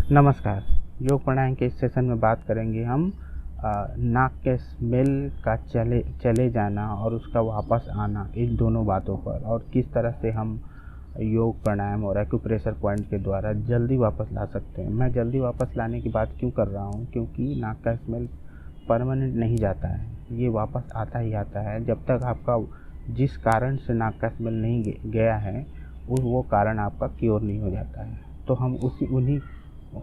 नमस्कार। योग प्राणायाम के इस सेशन में बात करेंगे हम नाक के स्मेल का चले जाना और उसका वापस आना, इन दोनों बातों पर, और किस तरह से हम योग प्राणायाम और एक्यूप्रेशर पॉइंट के द्वारा जल्दी वापस ला सकते हैं। मैं जल्दी वापस लाने की बात क्यों कर रहा हूँ, क्योंकि नाक का स्मेल परमानेंट नहीं जाता है, ये वापस आता ही आता है। जब तक आपका जिस कारण से नाक का स्मेल नहीं गया है वो कारण आपका क्योर नहीं हो जाता है। तो हम उन्हीं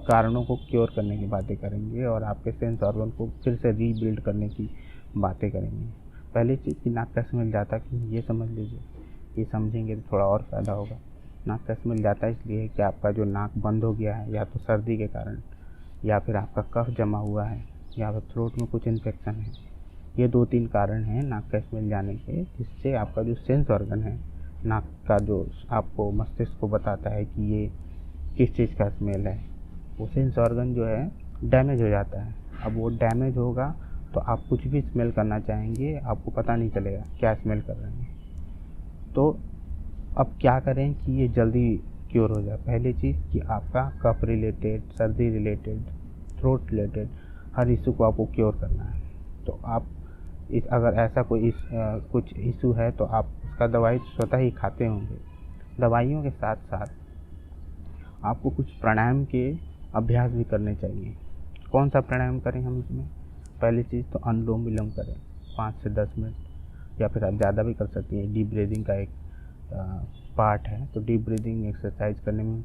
कारणों को क्योर करने की बातें करेंगे और आपके सेंस ऑर्गन को फिर से रीबिल्ड करने की बातें करेंगे। पहली चीज़ कि नाक का स्मेल जाता क्यों, ये समझ लीजिए। ये समझेंगे तो थोड़ा और फ़ायदा होगा। नाक का स्मेल जाता इसलिए है कि आपका जो नाक बंद हो गया है, या तो सर्दी के कारण, या फिर आपका कफ जमा हुआ है, या फिर थ्रोट में कुछ इन्फेक्शन है। ये 2-3 कारण हैं नाक का स्मेल जाने के, जिससे आपका जो सेंस ऑर्गन है नाक का, जो आपको मस्तिष्क को बताता है कि ये किस चीज़ का स्मेल है, वो सेंस ऑर्गन जो है डैमेज हो जाता है। अब वो डैमेज होगा तो आप कुछ भी स्मेल करना चाहेंगे, आपको पता नहीं चलेगा क्या स्मेल कर रहे हैं। तो अब क्या करें कि ये जल्दी क्योर हो जाए। पहली चीज़ कि आपका कफ रिलेटेड, सर्दी रिलेटेड, थ्रोट रिलेटेड हर इशू को आपको क्योर करना है। तो आप अगर ऐसा कोई कुछ इशू है तो आप उसका दवाई स्वतः ही खाते होंगे। दवाइयों के साथ साथ आपको कुछ प्राणायाम के अभ्यास भी करने चाहिए। कौन सा प्राणायाम करें हम इसमें? पहली चीज़ तो अनुलोम विलोम करें 5 से 10 मिनट, या फिर आप ज़्यादा भी कर सकती हैं। डीप ब्रीदिंग का एक पार्ट है, तो डीप ब्रीदिंग एक्सरसाइज करने में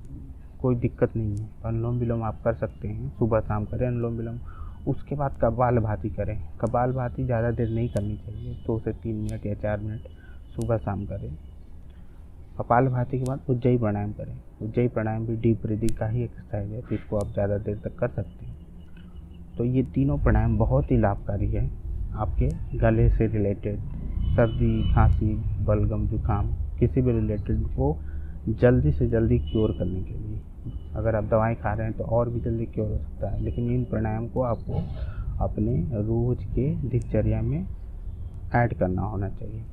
कोई दिक्कत नहीं है। अनुलोम विलोम आप कर सकते हैं, सुबह शाम करें अनुलोम विलोम। उसके बाद कपालभाति करें। कपालभाति ज़्यादा देर नहीं करनी चाहिए, 2 से 3 मिनट या 4 मिनट सुबह शाम करें। कपालभाति के बाद उज्जयी प्राणायाम करें। उज्जयी प्राणायाम भी डीप ब्रीदिंग का ही एक्सरसाइज है, तो इसको आप ज़्यादा देर तक कर सकते हैं। तो ये तीनों प्राणायाम बहुत ही लाभकारी है आपके गले से रिलेटेड, सर्दी, खांसी, बलगम, जुकाम, किसी भी रिलेटेड को जल्दी से जल्दी क्योर करने के लिए। अगर आप दवाई खा रहे हैं तो और भी जल्दी क्योर हो सकता है, लेकिन इन प्राणायाम को आपको अपने रोज के दिनचर्या में ऐड करना होना चाहिए।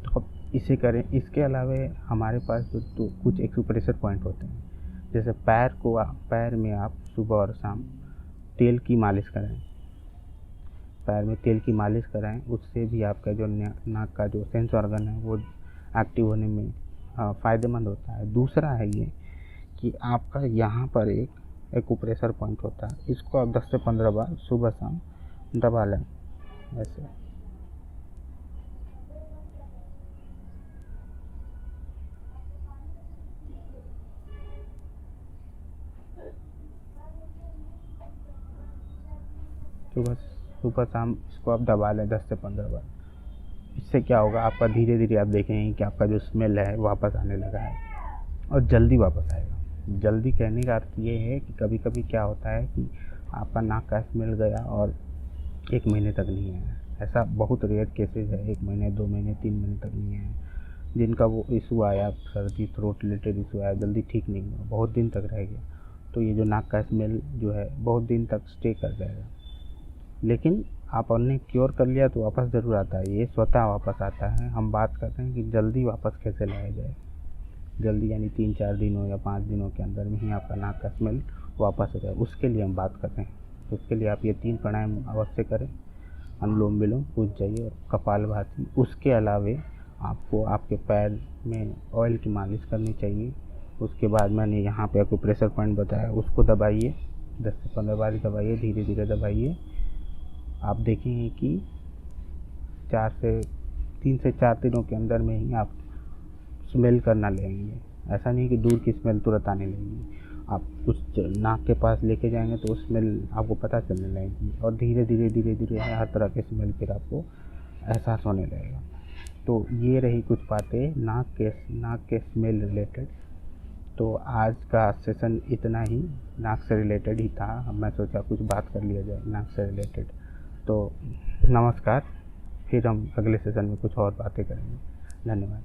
तो अब इसे करें। इसके अलावा हमारे पास तो कुछ एक्यूप्रेशर पॉइंट होते हैं, जैसे पैर में आप सुबह और शाम तेल की मालिश करें। पैर में तेल की मालिश कराएं, उससे भी आपका जो नाक का जो सेंस ऑर्गन है वो एक्टिव होने में फ़ायदेमंद होता है। दूसरा है ये कि आपका यहाँ पर एक एक्यूप्रेशर पॉइंट होता है, इसको आप 10 से 15 बार सुबह शाम दबा लें ऐसे। सुबह शाम इसको आप दबा लें 10 से 15 बार। इससे क्या होगा, आपका धीरे धीरे आप देखेंगे कि आपका जो स्मेल है वापस आने लगा है और जल्दी वापस आएगा। जल्दी कहने का अर्थ ये है कि कभी कभी क्या होता है कि आपका नाक का स्मेल गया और 1 महीने तक नहीं आया। ऐसा बहुत रेयर केसेस है, 1 महीने, 2 महीने, 3 महीने तक नहीं आया, जिनका वो इशू आया, सर्दी, थ्रोट रिलेटेड इशू आया, जल्दी ठीक नहीं हुआ, बहुत दिन तक रह गया। तो ये जो नाक का स्मेल जो है बहुत दिन तक स्टे कर जाएगा। लेकिन आपने क्योर कर लिया तो वापस ज़रूर आता है, ये स्वतः वापस आता है। हम बात करते हैं कि जल्दी वापस कैसे लाया जाए। जल्दी यानी 3-4 दिनों या 5 दिनों के अंदर में ही आपका नाक का स्मेल वापस हो जाए, उसके लिए हम बात करते हैं। तो उसके लिए आप ये 3 प्राणायाम अवश्य करें, अनुलोम विलोम, उज्जयी और कपालभाति। उसके अलावे आपको आपके पैर में ऑयल की मालिश करनी चाहिए। उसके बाद मैंने यहाँ पे एक्यूप्रेशर पॉइंट बताया, उसको दबाइए, 10 से 15 बार दबाइए, धीरे धीरे दबाइए। आप देखेंगे कि 3 से 4 दिनों के अंदर में ही आप स्मेल करना लगेंगे। ऐसा नहीं कि दूर की स्मेल तुरंत आने लगेगी, आप कुछ नाक के पास लेके जाएंगे तो स्मेल आपको पता चलने लगेगी, और धीरे धीरे हर तरह के स्मेल फिर आपको एहसास होने लगेगा। तो ये रही कुछ बातें नाक के स्मेल रिलेटेड। तो आज का सेशन इतना ही नाक से रिलेटेड ही था। मैं सोचा कुछ बात कर लिया जाए नाक से रिलेटेड। तो नमस्कार, फिर हम अगले सेशन में कुछ और बातें करेंगे। धन्यवाद।